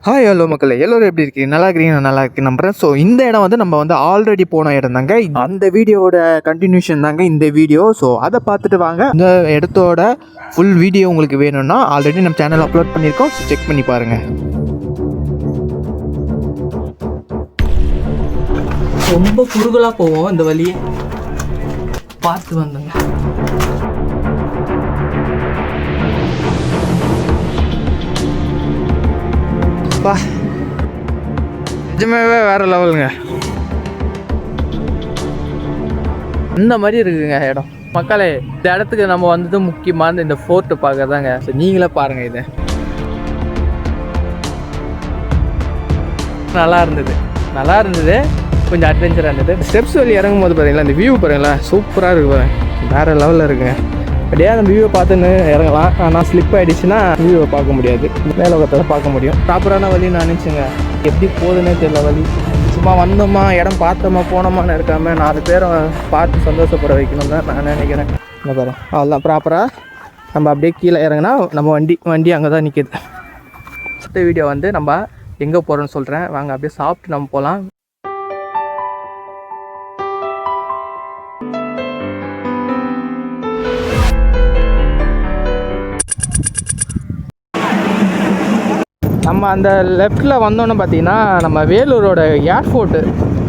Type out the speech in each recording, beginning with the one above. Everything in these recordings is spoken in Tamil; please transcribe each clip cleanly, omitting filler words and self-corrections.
ஹாய் ஹலோ மக்களே, எல்லோரும் எப்படி இருக்கீங்க? நல்லா இருக்கிறீங்க? நான் நல்லா இருக்கேன் நம்புறேன். ஸோ இந்த இடம் வந்து நம்ம வந்து ஆல்ரெடி போன இடம் தாங்க. அந்த வீடியோவோட கண்டினியூஷன் தாங்க இந்த வீடியோ. ஸோ அதை பார்த்துட்டு வாங்க. இந்த இடத்தோட ஃபுல் வீடியோ உங்களுக்கு வேணும்னா ஆல்ரெடி நம்ம சேனல் அப்லோட் பண்ணியிருக்கோம். ஸோ செக் பண்ணி பாருங்கள். ரொம்ப குறுகலாக போவோம் இந்த வழியை பார்த்து வந்தோங்க. நிஜமாவே வேறு லெவலுங்க. இந்த மாதிரி இருக்குங்க இடம். மக்களே, இந்த இடத்துக்கு நம்ம வந்தது முக்கியமான இந்த ஃபோர்ட்டு பார்க்கறதாங்க. ஸோ நீங்களே பாருங்கள். இது நல்லா இருந்தது, கொஞ்சம் அட்வென்ச்சராக இருந்தது. ஸ்டெப்ஸ் வழி இறங்கும் போது பார்த்தீங்களா, இந்த வியூ பாருங்களா, சூப்பராக இருக்கு பாருங்க, வேறு லெவலில் இருக்குங்க. அப்படியே அந்த வியூவை பார்த்துன்னு இறங்கலாம். ஆனால் ஸ்லிப் ஆகிடுச்சுன்னா வியூவை பார்க்க முடியாது, மேலே உலகத்தில் பார்க்க முடியும். ப்ராப்பரான வழி நான் நினச்சிங்க, எப்படி போகுதுன்னே தெரியல வழி. சும்மா வந்தோமா, இடம் பார்த்தோமா, போனோமான்னு இருக்காமல் 4 பேரை பார்த்து சந்தோஷப்பட வைக்கணும் தான் நான் நினைக்கிறேன். என்ன பாரு, அவ்வளோதான். ப்ராப்பராக நம்ம அப்படியே கீழே இறங்கினா நம்ம வண்டி அங்கே தான் நிற்கிது. அடுத்த வீடியோ வந்து நம்ம எங்கே போகிறோன்னு சொல்கிறேன். வாங்க அப்படியே சாப்பிட்டு நம்ம போகலாம். நம்ம அந்த லெஃப்டில் வந்தோன்னு பார்த்தீங்கன்னா நம்ம வேலூரோட ஏர்போர்ட்டு,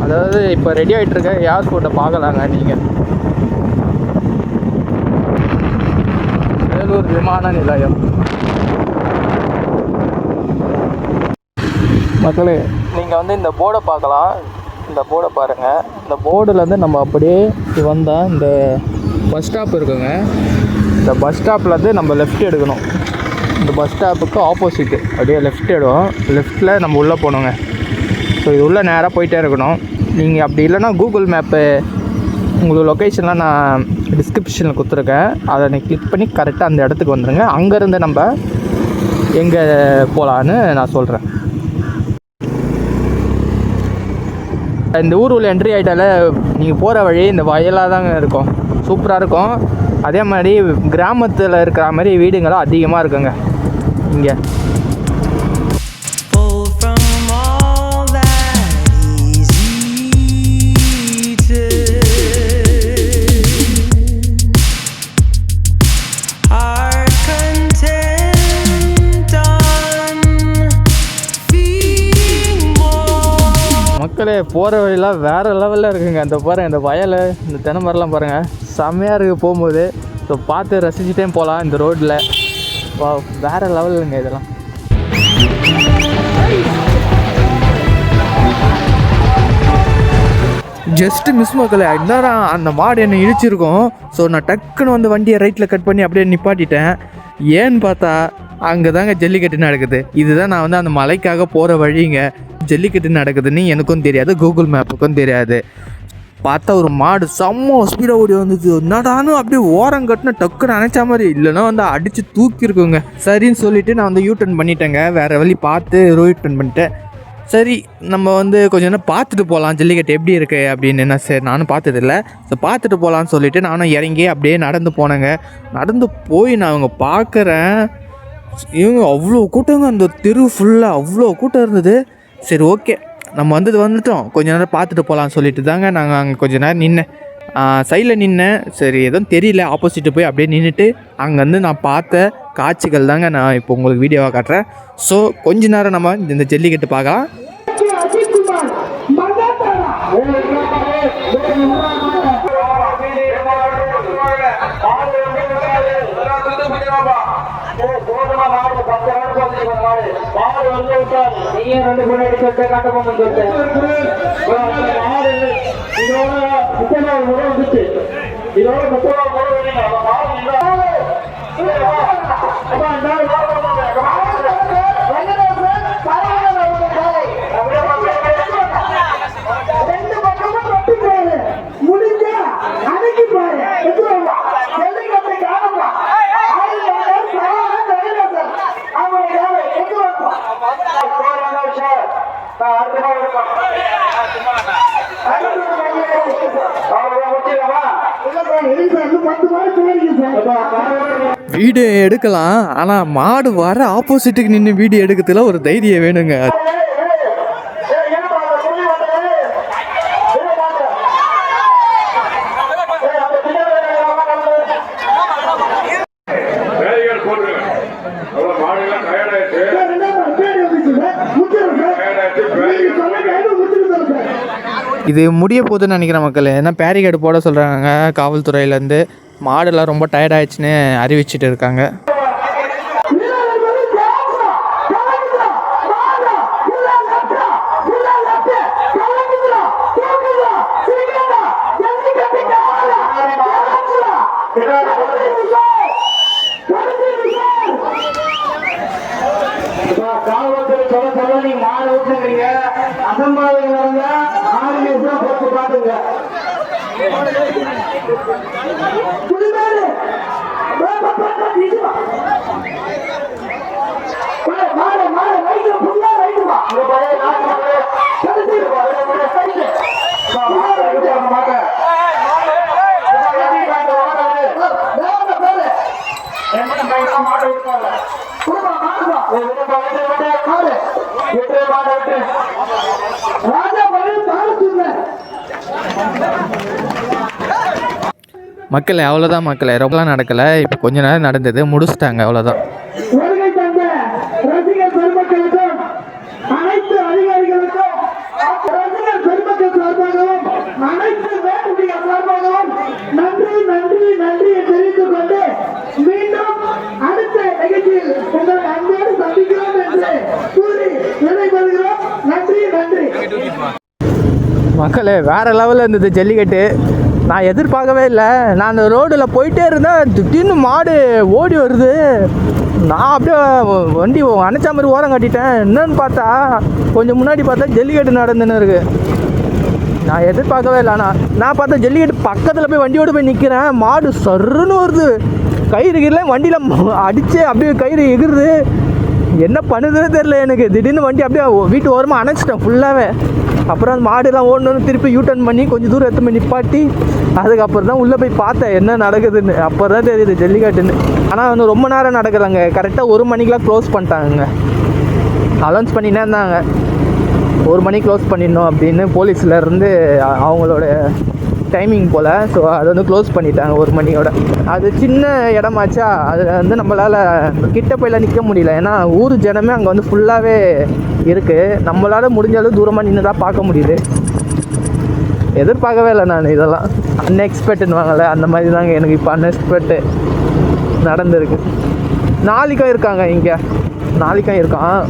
அதாவது இப்போ ரெடி ஆகிட்டு இருக்க ஏர்போர்ட்டை பார்க்கலாங்க. நீங்கள் வேலூர் விமான நிலையம். மக்களே, நீங்கள் வந்து இந்த போர்டை பார்க்கலாம். இந்த போர்டை பாருங்கள். இந்த போர்டுலேருந்து நம்ம அப்படியே வந்தால் இந்த பஸ் ஸ்டாப் இருக்குங்க. இந்த பஸ் ஸ்டாப்லேருந்து நம்ம லெஃப்ட் எடுக்கணும். இந்த பஸ் ஸ்டாப்புக்கு ஆப்போசிட்டு அப்படியே லெஃப்ட் எடுவோம். லெஃப்ட்டில் நம்ம உள்ளே போகணுங்க. ஸோ இது உள்ளே நேராக போயிட்டே இருக்கணும். நீங்கள் அப்படி இல்லைன்னா கூகுள் மேப்பு உங்களுக்கு லொக்கேஷன்லாம் நான் டிஸ்கிரிப்ஷனில் கொடுத்துருக்கேன். அதை நீங்கள் கிளிக் பண்ணி கரெக்டாக அந்த இடத்துக்கு வந்துடுங்க. அங்கேருந்து நம்ம எங்கே போகலான்னு நான் சொல்கிறேன். இந்த ஊர் உள்ள என்ட்ரி ஆகிட்டால நீங்கள் போகிற வழி இந்த வயலாக தாங்க இருக்கும், சூப்பராக இருக்கும். அதே மாதிரி கிராமத்தில் இருக்கிற மாதிரி வீடுங்களும் அதிகமாக இருக்குங்க இங்கே. மக்களே, போகிற வழியெல்லாம் வேறு லெவலில் இருக்குங்க. இந்த பாருங்கள், இந்த வயல், இந்த தென்னை மரம்லாம் பாருங்கள், செம்மையாக இருக்குது போகும்போது. ஸோ பார்த்து ரசிச்சுட்டே போகலாம் இந்த ரோட்டில். வேறு லெவலுங்க இதெல்லாம். ஜஸ்ட்டு மிஸ் மக்களே, இந்நேரம் அந்த மாடு என்னை இடிச்சிருக்கோம். ஸோ நான் டக்குன்னு வந்து வண்டியை ரைட்டில் கட் பண்ணி அப்படியே நிப்பாட்டிட்டேன். ஏன்னு பார்த்தா அங்கே தாங்க ஜல்லிக்கட்டு நடக்குது. இதுதான் நான் வந்து அந்த மலைக்காக போகிற வழிங்க. ஜல்லிக்கட்டு நடக்குதுன்னு எனக்கும் தெரியாது, கூகுள் மேப்புக்கும் தெரியாது. பார்த்தா ஒரு மாடு செம்ம ஸ்பீடாக ஓடி வந்துச்சு. என்னடானும் அப்படியே ஓரம் கட்டின டக்குன்னு நினச்சா மாதிரி, இல்லைன்னா வந்து அடித்து தூக்கியிருக்குங்க. சரின்னு சொல்லிவிட்டு நான் வந்து யூ-டர்ன் பண்ணிட்டேங்க. வேறு வழி பார்த்து யூ-டர்ன் பண்ணிட்டேன். சரி, நம்ம வந்து கொஞ்சம் நேரம் பார்த்துட்டு போகலாம் ஜல்லிக்கட்டு எப்படி இருக்குது அப்படின்னு. என்ன சரி, நானும் பார்த்ததில்ல. ஸோ பார்த்துட்டு போகலான்னு சொல்லிவிட்டு நானும் இறங்கி அப்படியே நடந்து போனேங்க. நடந்து போய் நான் அவங்க பார்க்குறேன், இவங்க அவ்வளோ கூட்டங்க. அந்த தெரு ஃபுல்லாக அவ்வளோ கூட்டம் இருந்தது. சரி, ஓகே, நம்ம வந்துட்டோம், கொஞ்ச நேரம் பார்த்துட்டு போகலான்னு சொல்லிட்டு தாங்க நாங்கள் அங்கே கொஞ்சம் நேரம் நின்னேன். சைடில் நின்னேன். சரி, எதுவும் தெரியல, ஆப்போசிட்டு போய் அப்படியே நின்றுட்டு அங்கேருந்து நான் பார்த்த காட்சிகள் தாங்க நான் இப்போ உங்களுக்கு வீடியோவாக காட்டுறேன். ஸோ கொஞ்ச நேரம் நம்ம இந்த ஜல்லிக்கட்டு பார்க்கலாம். அடுத்த வீடியோ எடுக்கலாம், ஆனால் மாடு வர ஆப்போசிட்டுக்கு நின்று வீடியோ எடுக்கிறதுல ஒரு தைரியம் வேணுங்க. இது முடிய போகுதுன்னு நினைக்கிறேன் மக்கள். ஏன்னா பேரிகேடு போட சொல்கிறாங்க காவல்துறையிலேருந்து. மாடெல்லாம் ரொம்ப டயர்ட் ஆயிடுச்சுன்னு அறிவிச்சிட்டு இருக்காங்க. காவல்துறை சொல்ல சொல்ல நீங்க மாடு ஊற்றுறீங்க, அசம்பாவிதம் நடந்தா 6 நிமிஷம் போட்டு பாத்துங்க. மாடு விட்டாங்க மக்களே அவ்வளோதான் மக்களே, ரொம்பலாம் நடக்கலை. இப்போ கொஞ்ச நேரம் நடந்தது, முடிச்சுட்டாங்க, அவ்வளோதான். ரசிகர் பெருமக்களுக்கும் அனைத்து அதிகாரிகளுக்கும் ரசிகர் பெருமக்கள் சார்பாகவும் அனைத்து வேண்டுடைய சார்பாகவும் நன்றி நன்றி நன்றியை தெரிவித்துக் கொண்டு மீண்டும் அடுத்த நிகழ்ச்சியில் உங்களை அன்போடு சந்திக்கிறோம் என்று கூறி விடைபெறுகிறோம். நன்றி நன்றி. மக்களே வேறு லெவலில் இருந்தது ஜல்லிக்கட்டு. நான் எதிர்பார்க்கவே இல்லை. நான் அந்த ரோடில் போயிட்டே இருந்தேன், திடீர்னு மாடு ஓடி வருது. நான் அப்படியே வண்டி அணைச்சா மாதிரி ஓரம் கட்டிட்டேன். என்னன்னு பார்த்தா கொஞ்சம் முன்னாடி பார்த்தா ஜல்லிக்கட்டு நடந்துன்னு இருக்குது. நான் எதிர்பார்க்கவே இல்லை. நான் பார்த்தா ஜல்லிக்கட்டு பக்கத்தில் போய் வண்டியோடு போய் நிற்கிறேன். மாடு சருன்னு வருது. கயிறு கீழே வண்டியில் அடித்து அப்படியே கயிறு எகிருது. என்ன பண்ணுதுன்னு தெரில எனக்கு. திடீர்னு வண்டி அப்படியே வீட்டு ஓரமாக அணைச்சிட்டேன் ஃபுல்லாகவே. அப்புறம் அந்த மாடுலாம் ஓடணுன்னு திருப்பி யூட்டர்ன் பண்ணி கொஞ்சம் தூரம் எடுத்து போய் நிப்பாட்டி அதுக்கப்புறம் தான் உள்ளே போய் பார்த்தேன் என்ன நடக்குதுன்னு. அப்போ தான் தெரியுது ஜல்லிக்கட்டுன்னு. ஆனால் வந்து ரொம்ப நேரம் நடக்கலைங்க. கரெக்டாக 1 மணிக்கெலாம் க்ளோஸ் பண்ணிட்டாங்க. அலௌன்ஸ் பண்ணினே இருந்தாங்க 1 மணிக்கு க்ளோஸ் பண்ணிடணும் அப்படின்னு போலீஸ்லேருந்து அவங்களோட டைமிங் போல். ஸோ அதை வந்து க்ளோஸ் பண்ணிட்டாங்க 1 மணியோட. அது சின்ன இடமாச்சா, அதில் வந்து நம்மளால் கிட்ட போயில நிற்க முடியல. ஏன்னா ஊர் ஜனமே அங்கே வந்து ஃபுல்லாகவே இருக்குது. நம்மளால் முடிஞ்சாலும் தூரமாக நின்று தான் பார்க்க முடியுது. எதிர்பார்க்கவே இல்லை நான் இதெல்லாம். அன்எக்ஸ்பெக்டட்னுவாங்கள்ல, அந்த மாதிரி தாங்க எனக்கு இப்போ அன்எக்ஸ்பெக்டு நடந்திருக்கு. நாளைக்கும் இருக்காங்க இங்கே, நாளைக்கும் இருக்கான்.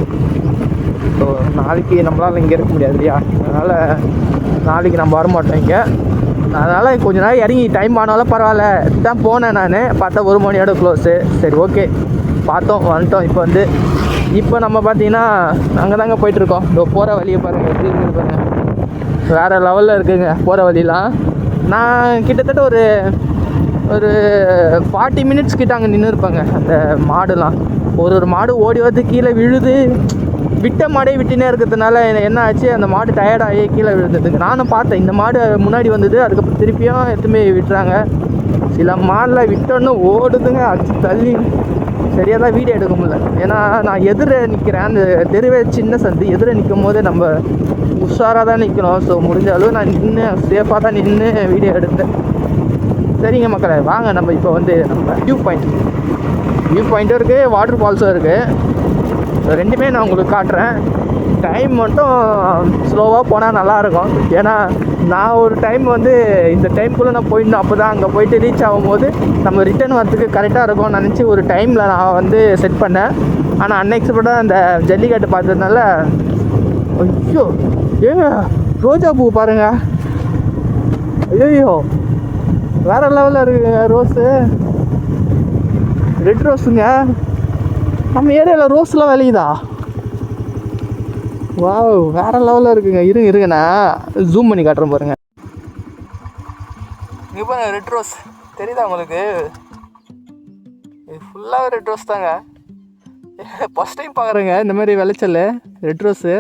ஸோ நாளைக்கு நம்மளால் இங்கே இருக்க முடியாது இல்லையா, அதனால் நாளைக்கு நம்ம வரமாட்டோம் இங்கே. அதனால் கொஞ்ச நாள் இறங்கி டைம் ஆனாலும் பரவாயில்ல தான் போனேன். நான் பார்த்தா 1 மணியோட க்ளோஸு. சரி ஓகே பார்த்தோம் வந்துட்டோம். இப்போ நம்ம பார்த்தீங்கன்னா அங்கே தாங்க போயிட்டுருக்கோம். இதோ போகிற வழியை பாருங்கள் எப்படி இருக்குது பாருங்கள். வேறு லெவலில் இருக்குங்க போகிற வழிலாம். நான் கிட்டத்தட்ட ஒரு 40 மினிட்ஸ் கிட்ட அங்கே நின்று இருப்பாங்க. அந்த மாடுலாம் ஒரு மாடு ஓடி வந்து கீழே விழுது. விட்ட மாடே விட்டுனே இருக்கிறதுனால என்ன ஆச்சு, அந்த மாடு டயர்டாகி கீழே விழுந்ததுங்க. நானும் பார்த்தேன் இந்த மாடு முன்னாடி வந்தது, அதுக்கப்புறம் திருப்பியும் எதுவுமே விட்டுறாங்க. சில மாடில் விட்டோன்னு ஓடுதுங்க அடிச்சு தள்ளி. சரியாக தான் வீடியோ எடுக்க முடியல. ஏன்னா நான் எதிர நிற்கிறேன். அந்த தெருவே சின்ன சந்து, எதிர நிற்கும் போது நம்ம உஷாராக தான் நிற்கணும். ஸோ முடிஞ்ச அளவு நான் நின்று சேஃபாக தான் நின்று வீடியோ எடுத்தேன். சரிங்க மக்களை, வாங்க நம்ம இப்போ வந்து நம்ம வியூ பாயிண்ட்டும் இருக்குது, வாட்டர் ஃபால்ஸும் இருக்குது. ரெண்டுமே நான் உங்களுக்கு காட்டுறேன். டைம் மட்டும் ஸ்லோவாக போனால் நல்லாயிருக்கும். ஏன்னா நான் ஒரு டைம் வந்து இந்த டைம்குள்ளே நான் போயிருந்தேன். அப்போ தான் அங்கே போயிட்டு ரீச் ஆகும்போது நம்ம ரிட்டர்ன் வரத்துக்கு கரெக்டாக இருக்கும்னு நினச்சி ஒரு டைமில் நான் வந்து செட் பண்ணேன். ஆனால் அன்எக்ஸ்பெக்டாக அந்த ஜல்லிக்கட்டு பார்த்ததுனால ஐயோ ஏங்க ரோஜா பூ பாருங்கள். ஐயோ வேறு லெவலில் இருக்குங்க ரோஸு, ரெட் ரோஸுங்க. நம்ம ஏரியாவில் ரோஸ்லாம் விளையுதா? வாவ் வேறு லெவலில் இருக்குங்க. இருங்கண்ணா ஜூம் பண்ணி காட்டுறேன் பாருங்கள். இங்கே பாருங்க ரெட் ரோஸ் தெரியுதா உங்களுக்கு? இது ஃபுல்லாகவே ரெட் ரோஸ் தாங்க. ஃபஸ்ட் டைம் பார்க்குறேங்க இந்த மாதிரி விளைச்சல் ரெட் ரோஸு.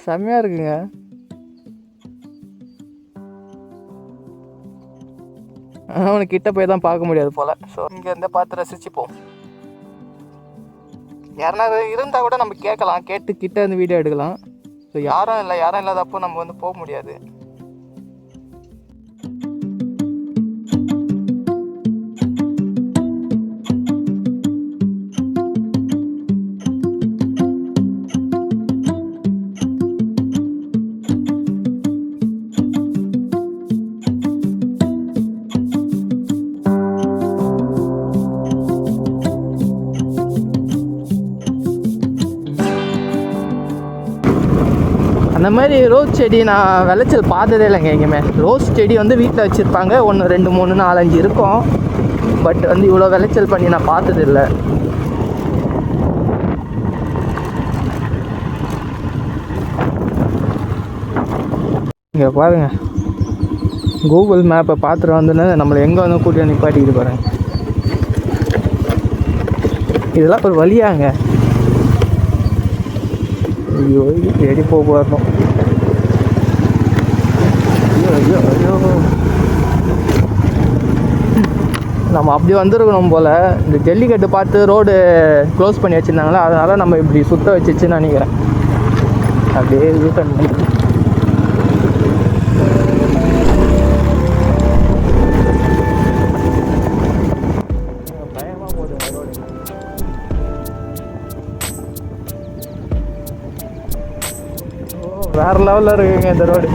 செம்மையாக இருக்குங்க. அவனுக்கு கிட்ட போய் தான் பார்க்க முடியாது போல். ஸோ இங்கேருந்தே பார்த்து ரசிச்சுப்போம். யாருனா இருந்தால் கூட நம்ம கேட்கலாம், கேட்டு கிட்ட இருந்து வீடியோ எடுக்கலாம். ஸோ யாரும் இல்லாதப்போ நம்ம வந்து போக முடியாது. அந்த மாதிரி ரோஸ் செடி நான் விளைச்சல் பார்த்ததே இல்லைங்க எங்கேயுமே. ரோஸ் செடி வந்து வீட்டில் வச்சுருப்பாங்க, 1 2 3 4 5 இருக்கும். பட் வந்து இவ்வளோ விளைச்சல் பண்ணி நான் பார்த்தது இல்லை. இங்கே பாருங்க, கூகுள் மேப்பை பார்த்துட்டு வந்துன்னு நம்மளை எங்கே வந்து கூட்டி நிப்பாட்டிக்கிட்டு பாருங்க. இதெல்லாம் ஒரு வழியாங்க. ஐயோ இது தேடி போக வரணும். ஐயோ நம்ம அப்படி வந்துருக்கணும் போல். இந்த ஜல்லிக்கட்டு பார்த்து ரோடு க்ளோஸ் பண்ணி வச்சுருந்தாங்களா, அதனால் நம்ம இப்படி சுற்ற வச்சிச்சுன்னு நினைக்கிறேன். அப்படியே யூட்டன் பண்ணி பயமாக போகுது ரோடு. வேறு லெவலில் இருக்குங்க இந்த ரோடு.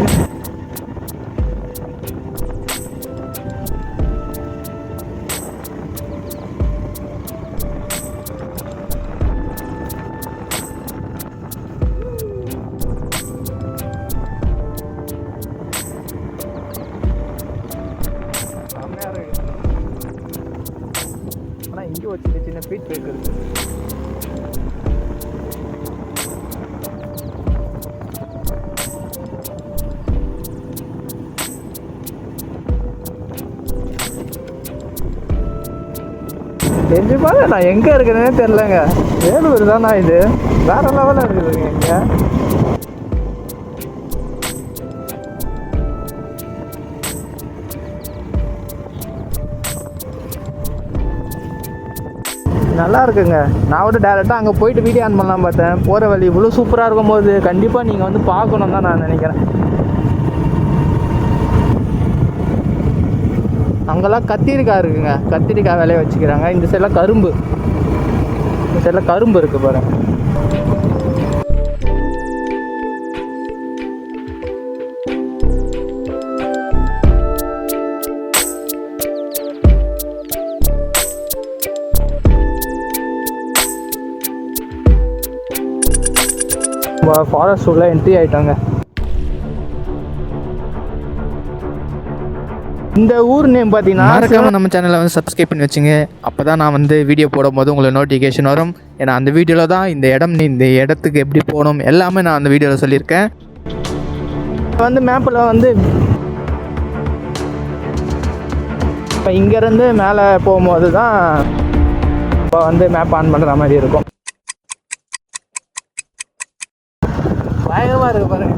செம்மையாக இருக்கு. ஆனால் இங்கே வச்சு சின்ன ஸ்பீட் பிரேக் இருக்குது. கண்டிப்பாக நான் எங்கே இருக்கிறேனே தெரிலங்க. வேலூர் தானா இது? வேறு லெவலில் இருக்குதுங்க இங்கே. நல்லா இருக்குங்க. நான் கூட டேரெக்டாக அங்கே போயிட்டு வீடியோ ஆன் பண்ணலாம் பார்த்தேன். போகிற வழி இவ்வளோ சூப்பராக இருக்கும்போது கண்டிப்பாக நீங்கள் வந்து பார்க்கணும் தான் நான் நினைக்கிறேன். அங்கெல்லாம் கத்திரிக்காய் இருக்குங்க, கத்திரிக்காய் விளைய வச்சுக்கிறாங்க. இந்த சைடில் கரும்பு, இந்த சைடில் கரும்பு இருக்குது பாருங்க. ஃபாரஸ்ட் உள்ள என்ட்ரி ஆகிட்டாங்க. இந்த ஊர் நேம் பார்த்தீங்கன்னா, மறக்காம நம்ம சேனலை வந்து சப்ஸ்கிரைப் பண்ணி வச்சுங்க. அப்போ தான் நான் வந்து வீடியோ போடும்போது உங்களுக்கு நோட்டிஃபிகேஷன் வரும். ஏன்னா அந்த வீடியோவில் தான் இந்த இடத்துக்கு எப்படி போகணும் எல்லாமே நான் அந்த வீடியோவில் சொல்லியிருக்கேன். வந்து மேப்பில் வந்து இப்போ இங்கேருந்து மேலே போகும்போது தான் இப்போ வந்து மேப் ஆன் பண்ணுற மாதிரி இருக்கும். பயங்கரமாக இருக்குது பாருங்க.